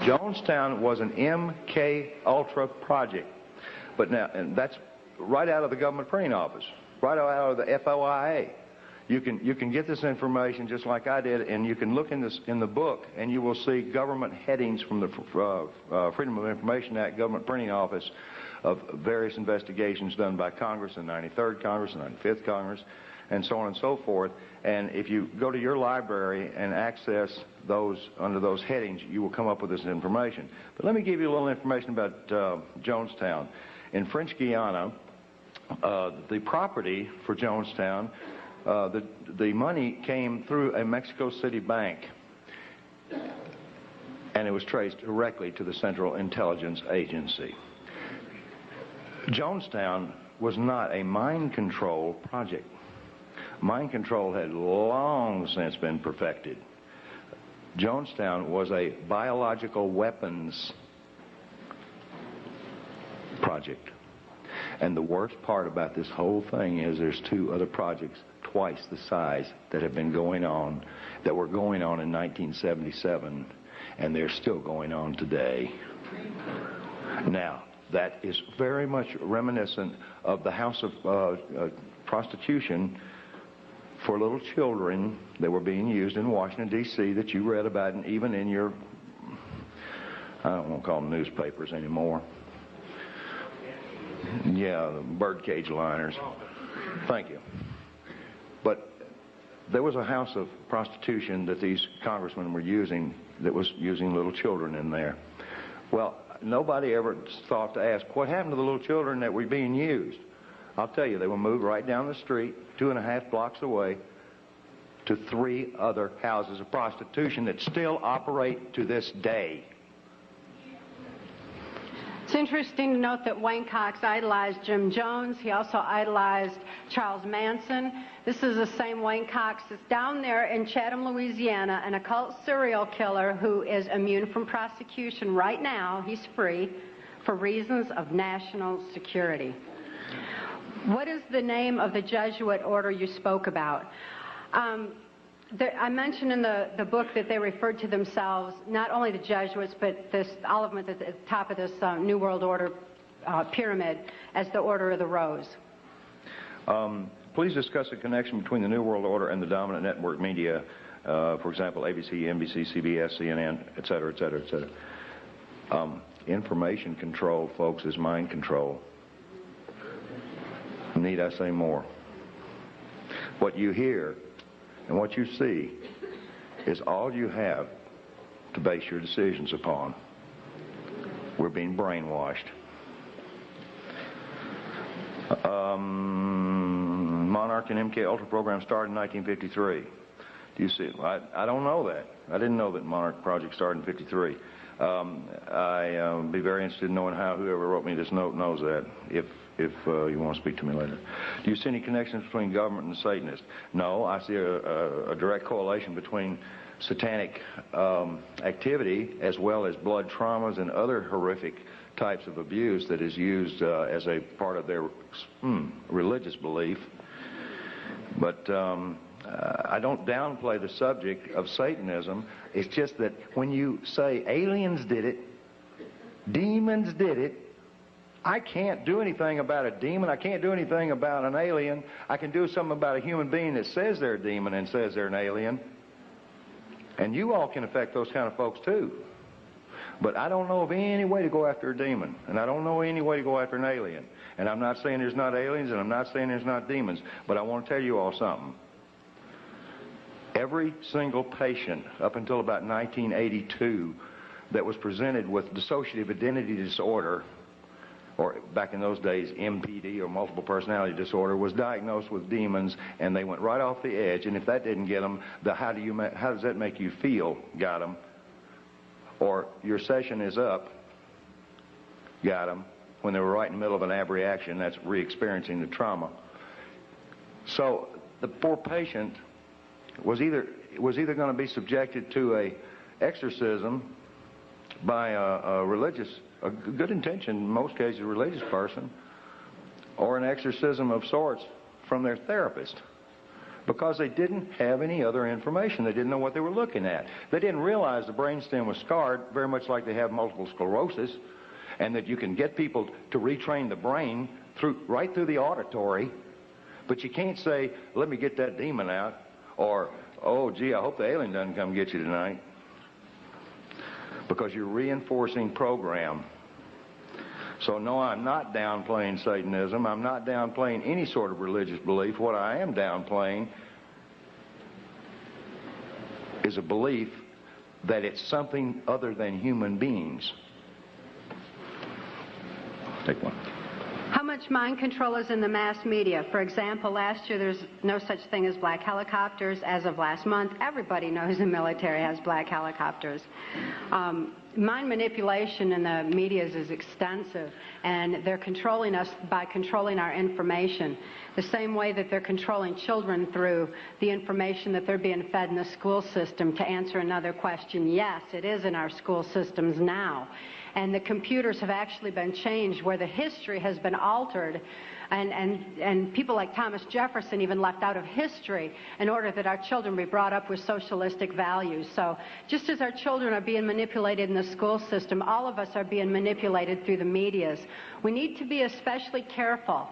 Jonestown was an MK Ultra project, but now, and that's right out of the government printing office, right out of the FOIA. You can get this information just like I did, and you can look in the book, and you will see government headings from the Freedom of Information Act government printing office of various investigations done by Congress, the 93rd Congress, the 95th Congress, and so on and so forth. And if you go to your library and access those under those headings, you will come up with this information. But let me give you a little information about Jonestown. In French Guiana, the property for Jonestown, the money came through a Mexico City bank, and it was traced directly to the Central Intelligence Agency. Jonestown was not a mind control project. Mind control had long since been perfected. Jonestown was a biological weapons project. And the worst part about this whole thing is there's two other projects twice the size that have been going on, that were going on in 1977, and they're still going on today. Now, that is very much reminiscent of the house of prostitution for little children that were being used in Washington, D.C. that you read about, and even in your, I don't want to call them newspapers anymore. Yeah, the birdcage liners. Thank you. But there was a house of prostitution that these congressmen were using that was using little children in there. Well, nobody ever thought to ask, what happened to the little children that were being used? I'll tell you, they were moved right down the street, 2.5 blocks away, to 3 other houses of prostitution that still operate to this day. It's interesting to note that Wayne Cox idolized Jim Jones. He also idolized Charles Manson. This is the same Wayne Cox that's down there in Chatham, Louisiana, an occult serial killer who is immune from prosecution right now. He's free for reasons of national security. What is the name of the Jesuit order you spoke about? I mentioned in the book that they referred to themselves, not only the Jesuits, but all of them at the top of this New World Order pyramid, as the Order of the Rose. Please discuss the connection between the New World Order and the dominant network media, for example, ABC, NBC, CBS, CNN, et cetera, et cetera, et cetera. Information control, folks, is mind control. Need I say more? What you hear and what you see is all you have to base your decisions upon. We're being brainwashed. Monarch and MK Ultra program started in 1953. Do you see it? I don't know that. I didn't know that Monarch project started in 53. I'd be very interested in knowing how whoever wrote me this note knows that, if you want to speak to me later. Do you see any connections between government and Satanists? No, I see a direct correlation between satanic activity as well as blood traumas and other horrific types of abuse that is used as a part of their religious belief. But I don't downplay the subject of Satanism. It's just that when you say aliens did it, demons did it, I can't do anything about a demon. I can't do anything about an alien. I can do something about a human being that says they're a demon and says they're an alien. And you all can affect those kind of folks too. But I don't know of any way to go after a demon. And I don't know any way to go after an alien. And I'm not saying there's not aliens, and I'm not saying there's not demons. But I want to tell you all something. Every single patient up until about 1982 that was presented with dissociative identity disorder, or back in those days, MPD, or multiple personality disorder, was diagnosed with demons, and they went right off the edge. And if that didn't get them, the how does that make you feel got them. Or your session is up got them. When they were right in the middle of an abreaction, that's re-experiencing the trauma. So the poor patient was either going to be subjected to a exorcism by a good intention, in most cases, a religious person, or an exorcism of sorts from their therapist. because they didn't have any other information. They didn't know what they were looking at. They didn't realize the brainstem was scarred, very much like they have multiple sclerosis, and that you can get people to retrain the brain right through the auditory, but you can't say, let me get that demon out, or, oh, gee, I hope the alien doesn't come get you tonight, because you're reinforcing program. So no, I'm not downplaying Satanism. I'm not downplaying any sort of religious belief. What I am downplaying is a belief that it's something other than human beings. Take one. How much mind control is in the mass media? For example, last year there's no such thing as black helicopters. As of last month, everybody knows the military has black helicopters. Mind manipulation in the media is extensive, and they're controlling us by controlling our information. The same way that they're controlling children through the information that they're being fed in the school system. To answer another question, yes, it is in our school systems now. And the computers have actually been changed where the history has been altered, and people like Thomas Jefferson even left out of history in order that our children be brought up with socialistic values. So just as our children are being manipulated in the school system, all of us are being manipulated through the medias. We need to be especially careful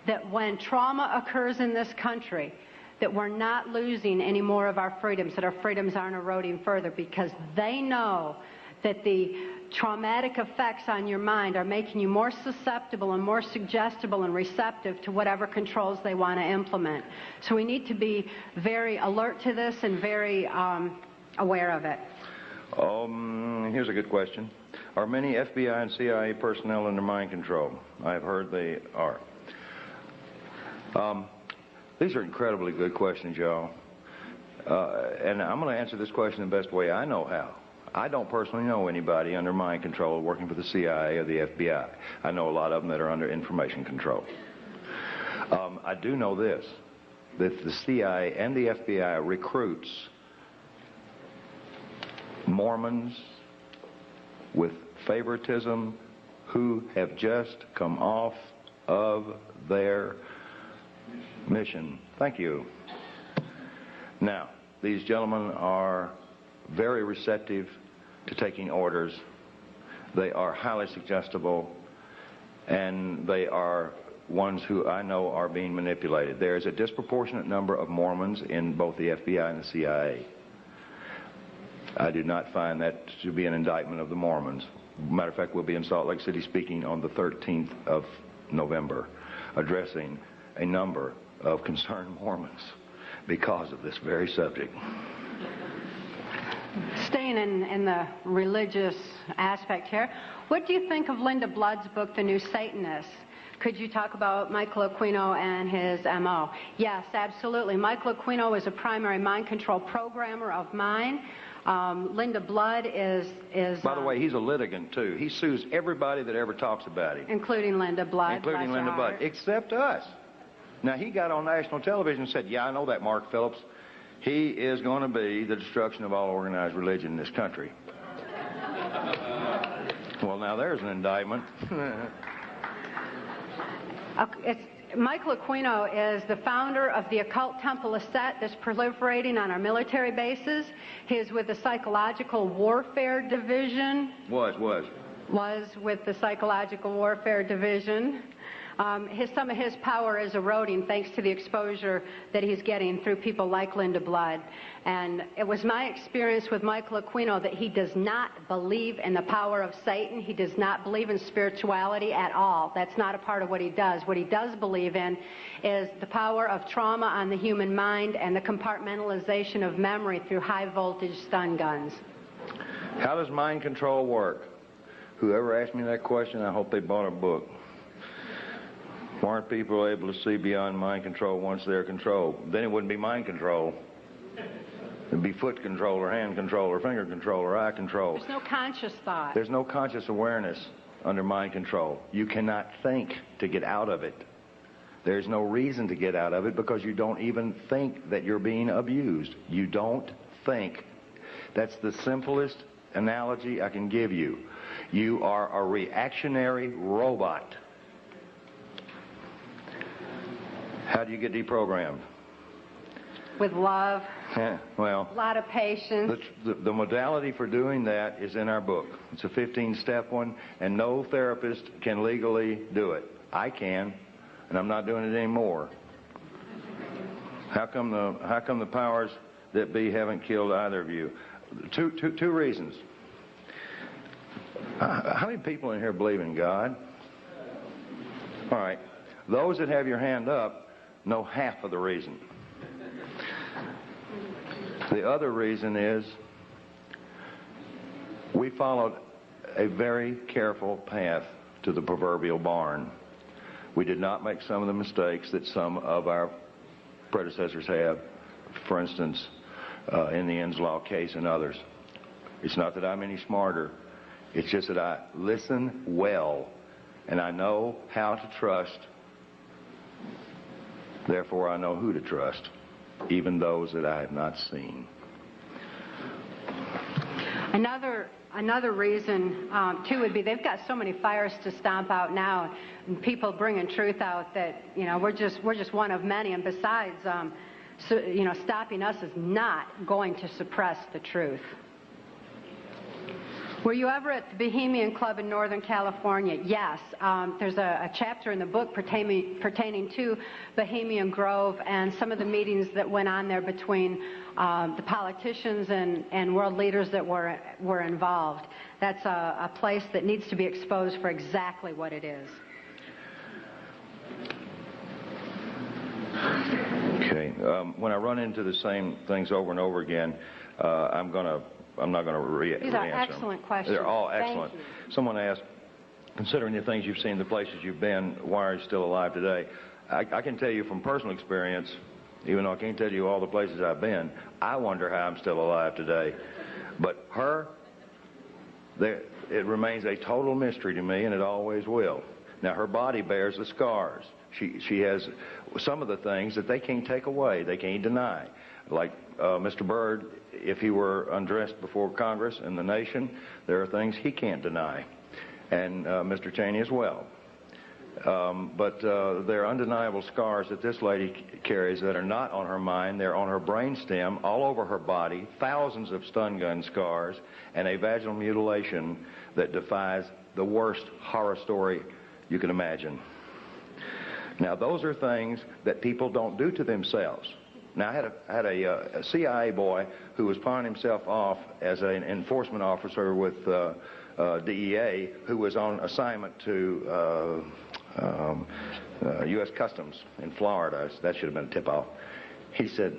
that when trauma occurs in this country, that we're not losing any more of our freedoms, that our freedoms aren't eroding further, because they know that the traumatic effects on your mind are making you more susceptible and more suggestible and receptive to whatever controls they want to implement. So we need to be very alert to this and very aware of it. Here's a good question. Are many FBI and CIA personnel under mind control? I've heard they are. These are incredibly good questions, y'all. And I'm going to answer this question the best way I know how. I don't personally know anybody under mind control working for the CIA or the FBI. I know a lot of them that are under information control. I do know this, that the CIA and the FBI recruits Mormons with favoritism who have just come off of their mission. Thank you. Now, these gentlemen are very receptive to taking orders. They are highly suggestible, and they are ones who I know are being manipulated. There is a disproportionate number of Mormons in both the FBI and the CIA. I do not find that to be an indictment of the Mormons. Matter of fact, we'll be in Salt Lake City speaking on the 13th of November, addressing a number of concerned Mormons because of this very subject. Staying in the religious aspect here, what do you think of Linda Blood's book, The New Satanists? Could you talk about Michael Aquino and his M.O.? Yes, absolutely. Michael Aquino is a primary mind control programmer of mine. Linda Blood is... By the way, he's a litigant, too. He sues everybody that ever talks about him. Including Linda Blood. Including Linda Blood, except us. Now, he got on national television and said, yeah, I know that, Mark Phillips. He is going to be the destruction of all organized religion in this country. Well, now there's an indictment. Michael Aquino is the founder of the occult temple of Set that's proliferating on our military bases. He is with the Psychological Warfare Division. Was with the Psychological Warfare Division. Some of his power is eroding thanks to the exposure that he's getting through people like Linda Blood. And it was my experience with Michael Aquino that he does not believe in the power of Satan. He does not believe in spirituality at all. That's not a part of what he does. What he does believe in is the power of trauma on the human mind and the compartmentalization of memory through high-voltage stun guns. How does mind control work? Whoever asked me that question, I hope they bought a book. Why aren't people able to see beyond mind control once they're controlled? Then it wouldn't be mind control. It'd be foot control or hand control or finger control or eye control. There's no conscious thought. There's no conscious awareness under mind control. You cannot think to get out of it. There's no reason to get out of it because you don't even think that you're being abused. You don't think. That's the simplest analogy I can give you. You are a reactionary robot. How do you get deprogrammed? with love, well, a lot of patience. The modality for doing that is in our book. It's a 15-step one, and no therapist can legally do it. I can, and I'm not doing it anymore. How come the powers that be haven't killed either of you? Two reasons. How many people in here believe in God? All right. Those that have your hand up know half of the reason. The other reason is we followed a very careful path to the proverbial barn. We did not make some of the mistakes that some of our predecessors have, for instance, in the Inslaw case and others. It's not that I'm any smarter. It's just that I listen well, and I know how to trust. Therefore, I know who to trust, even those that I have not seen. Another reason, too, would be they've got so many fires to stomp out now, and people bringing truth out that, we're just one of many. And besides, stopping us is not going to suppress the truth. Were you ever at the Bohemian Club in Northern California? Yes. There's a chapter in the book pertaining to Bohemian Grove and some of the meetings that went on there between the politicians and world leaders that were involved. That's a place that needs to be exposed for exactly what it is. Okay. When I run into the same things over and over again, I'm not going to re-answer them. These are excellent questions. They're all excellent. Thank you. Someone asked, considering the things you've seen, the places you've been, why are you still alive today? I can tell you from personal experience, even though I can't tell you all the places I've been, I wonder how I'm still alive today. But it remains a total mystery to me, and it always will. Now, her body bears the scars. She has some of the things that they can't take away, they can't deny. Like Mr. Byrd, if he were undressed before Congress and the nation, there are things he can't deny, and Mr. Cheney as well. But there are undeniable scars that this lady carries that are not on her mind. They're on her brainstem, all over her body, thousands of stun gun scars, and a vaginal mutilation that defies the worst horror story you can imagine. Now, those are things that people don't do to themselves. Now, I had a CIA boy who was pawning himself off as an enforcement officer with DEA, who was on assignment to U.S. Customs in Florida. That should have been a tip-off. He said,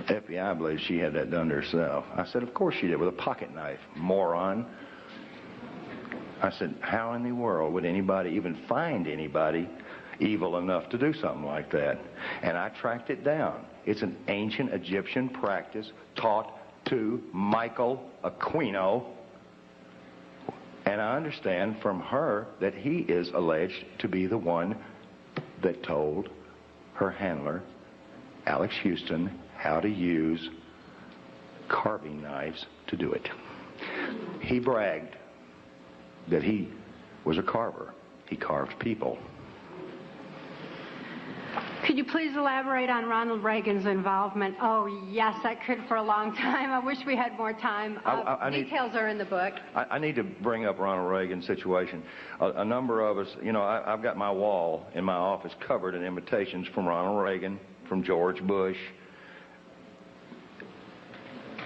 FBI believes she had that done to herself. I said, of course she did, with a pocket knife, moron. I said, how in the world would anybody even find anybody evil enough to do something like that? And I tracked it down. It's an ancient Egyptian practice taught to Michael Aquino. And I understand from her that he is alleged to be the one that told her handler, Alex Houston, how to use carving knives to do it. He bragged that he was a carver. He carved people. Could you please elaborate on Ronald Reagan's involvement? Oh, yes, I could for a long time. I wish we had more time. Details are in the book. I need to bring up Ronald Reagan's situation. A number of us, I've got my wall in my office covered in invitations from Ronald Reagan, from George Bush,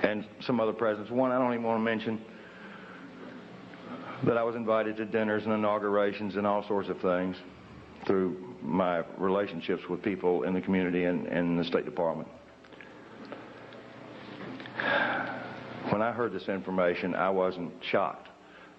and some other presidents. One I don't even want to mention, that I was invited to dinners and inaugurations and all sorts of things through my relationships with people in the community and in the State Department. When I heard this information, I wasn't shocked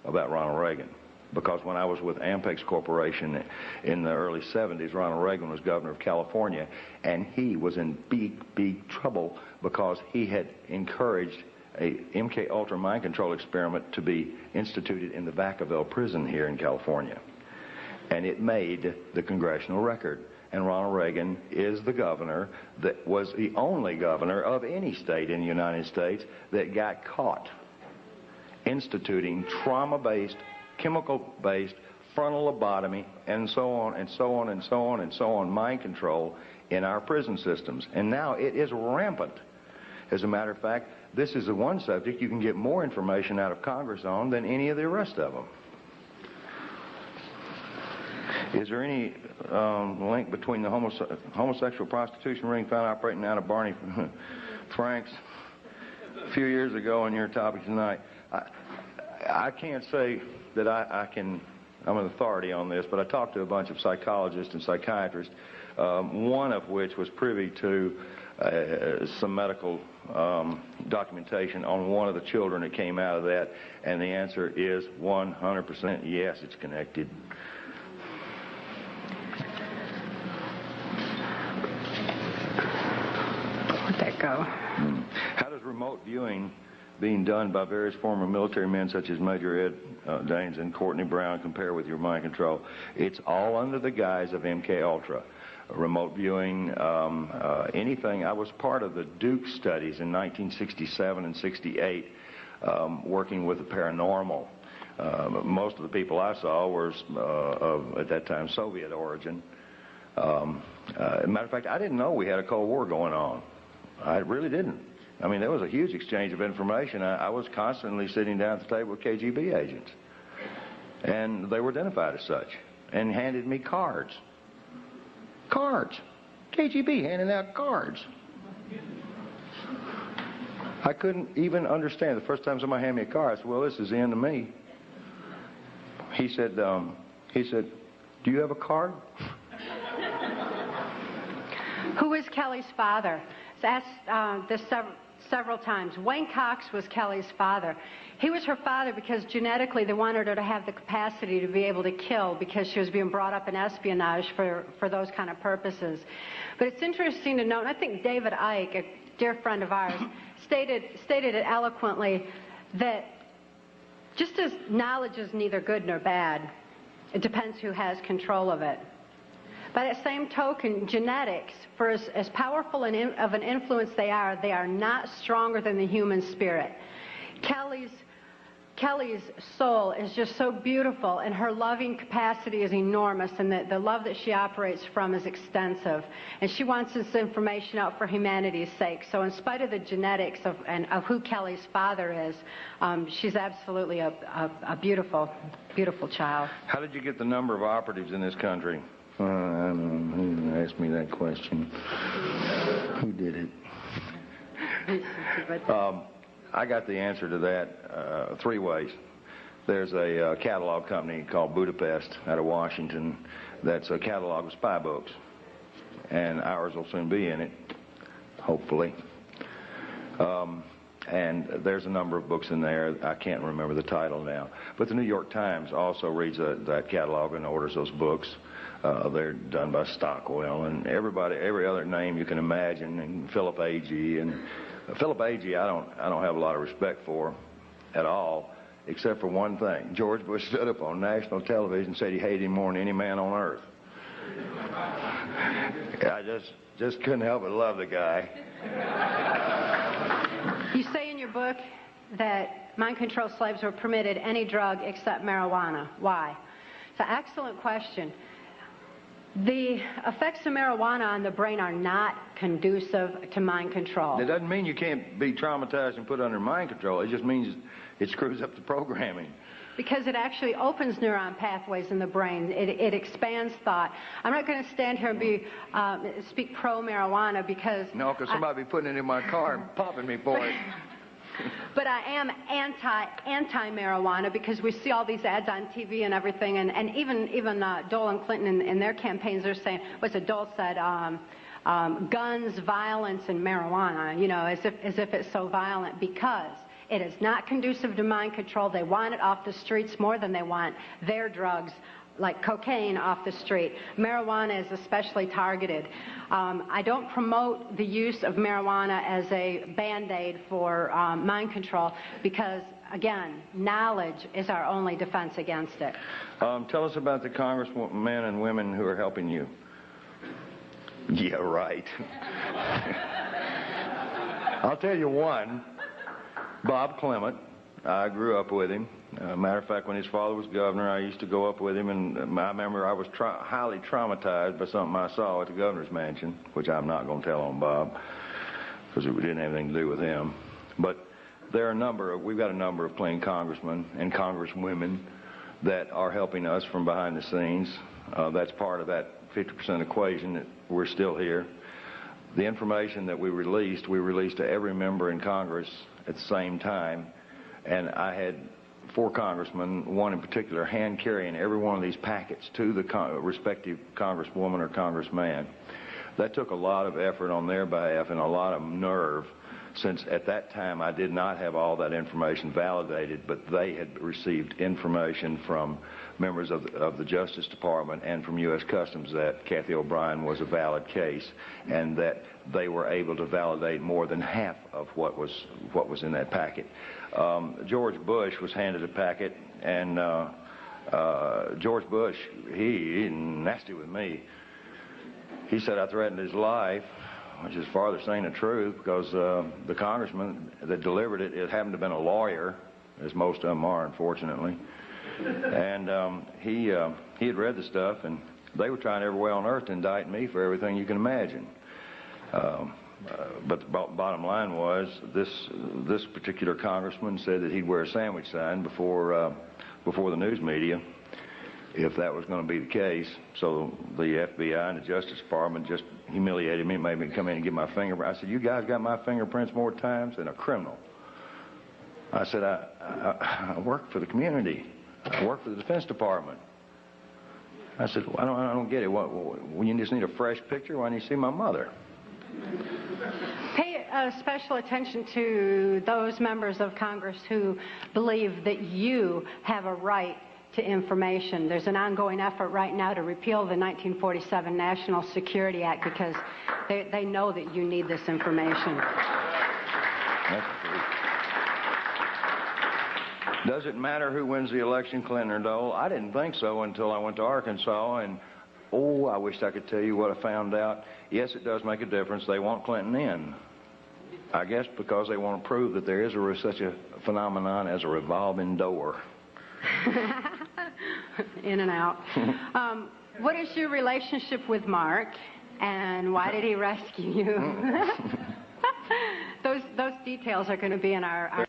about Ronald Reagan, because when I was with Ampex Corporation in the early 70s, Ronald Reagan was governor of California, and he was in big trouble because he had encouraged a MK Ultra mind control experiment to be instituted in the Vacaville prison here in California. And it made the congressional record. And Ronald Reagan is the governor that was the only governor of any state in the United States that got caught instituting trauma-based, chemical-based, frontal lobotomy, and so on, and so on, and so on, and so on, mind control in our prison systems. And now it is rampant. As a matter of fact, this is the one subject you can get more information out of Congress on than any of the rest of them. Is there any link between the homosexual prostitution ring found operating out of Barney Frank's a few years ago and your topic tonight? I can't say that I'm an authority on this, but I talked to a bunch of psychologists and psychiatrists, one of which was privy to some medical documentation on one of the children that came out of that, and the answer is 100% yes, it's connected. Where'd that go? How does remote viewing being done by various former military men such as Major Ed Daines and Courtney Brown compare with your mind control? It's all under the guise of MK Ultra. Remote viewing, anything. I was part of the Duke studies in 1967 and 68, working with the paranormal. Most of the people I saw were of, at that time, Soviet origin. As a matter of fact, I didn't know we had a Cold War going on. I really didn't. I mean, there was a huge exchange of information. I was constantly sitting down at the table with KGB agents, and they were identified as such, and handed me cards. Cards. KGB handing out cards. I couldn't even understand. The first time somebody handed me a card, I said, well, this is the end of me. He said, do you have a card? Who is Kelly's father? It's asked this several times. Wayne Cox was Kelly's father. He was her father because genetically they wanted her to have the capacity to be able to kill because she was being brought up in espionage for those kind of purposes. But it's interesting to note, and I think David Icke, a dear friend of ours, stated it eloquently, that just as knowledge is neither good nor bad, it depends who has control of it. By that same token, genetics, for as powerful of an influence they are not stronger than the human spirit. Kelly's soul is just so beautiful, and her loving capacity is enormous, and the love that she operates from is extensive. And she wants this information out for humanity's sake. So in spite of the genetics of who Kelly's father is, she's absolutely a beautiful, beautiful child. How did you get the number of operatives in this country? I don't know. Who asked me that question? Who did it? I got the answer to that three ways. There's a catalog company called Budapest out of Washington that's a catalog of spy books, and ours will soon be in it, hopefully. And there's a number of books in there. I can't remember the title now. But the New York Times also reads that catalog and orders those books. They're done by Stockwell and every other name you can imagine, and Philip Agee. And Philip Agee, I don't have a lot of respect for at all, except for one thing. George Bush stood up on national television and said he hated him more than any man on earth. I just couldn't help but love the guy. You say in your book that mind-controlled slaves were permitted any drug except marijuana. Why? It's an excellent question. The effects of marijuana on the brain are not conducive to mind control. It doesn't mean you can't be traumatized and put under mind control. It just means it screws up the programming. Because it actually opens neuron pathways in the brain. It expands thought. I'm not going to stand here and speak pro-marijuana because... No, because somebody be putting it in my car and popping me for it. But I am anti-marijuana because we see all these ads on TV and everything, and even Dole and Clinton in their campaigns are saying, what's it Dole said, guns, violence, and marijuana, you know, as if it's so violent, because it is not conducive to mind control. They want it off the streets more than they want their drugs, like cocaine, off the street. Marijuana is especially targeted. I don't promote the use of marijuana as a Band-Aid for mind control because, again, knowledge is our only defense against it. Tell us about the congressmen and women who are helping you. Yeah, right. I'll tell you one. Bob Clement, I grew up with him. Matter of fact, when his father was governor, I used to go up with him, and I remember I was highly traumatized by something I saw at the governor's mansion, which I'm not going to tell on Bob, because it didn't have anything to do with him. But there are we've got a number of plain congressmen and congresswomen that are helping us from behind the scenes. That's part of that 50% equation that we're still here. The information that we released to every member in Congress at the same time, and I had 4 congressmen, one in particular, hand carrying every one of these packets to the respective congresswoman or congressman. That took a lot of effort on their behalf and a lot of nerve, since at that time I did not have all that information validated, but they had received information from members of the Justice Department and from U.S. Customs that Cathy O'Brien was a valid case, and that they were able to validate more than half of what was in that packet. George Bush was handed a packet, and George Bush, he's nasty with me. He said I threatened his life, which is farther saying the truth, because the congressman that delivered it happened to have been a lawyer, as most of them are, unfortunately. And he had read the stuff, and they were trying every way on earth to indict me for everything you can imagine. But the bottom line was, this particular congressman said that he'd wear a sandwich sign before the news media if that was going to be the case. So the FBI and the Justice Department just humiliated me, made me come in and get my fingerprint. I said, "You guys got my fingerprints more times than a criminal." I said, I work for the community. I work for the Defense Department. I said, well, I don't get it. When you just need a fresh picture, why don't you see my mother? Pay special attention to those members of Congress who believe that you have a right to information. There's an ongoing effort right now to repeal the 1947 National Security Act because they know that you need this information. Does it matter who wins the election, Clinton or Dole? I didn't think so until I went to Arkansas, and oh, I wish I could tell you what I found out. Yes, it does make a difference. They want Clinton in. I guess because they want to prove that there is such a phenomenon as a revolving door. In and out. What is your relationship with Mark, and why did he rescue you? Those details are going to be in our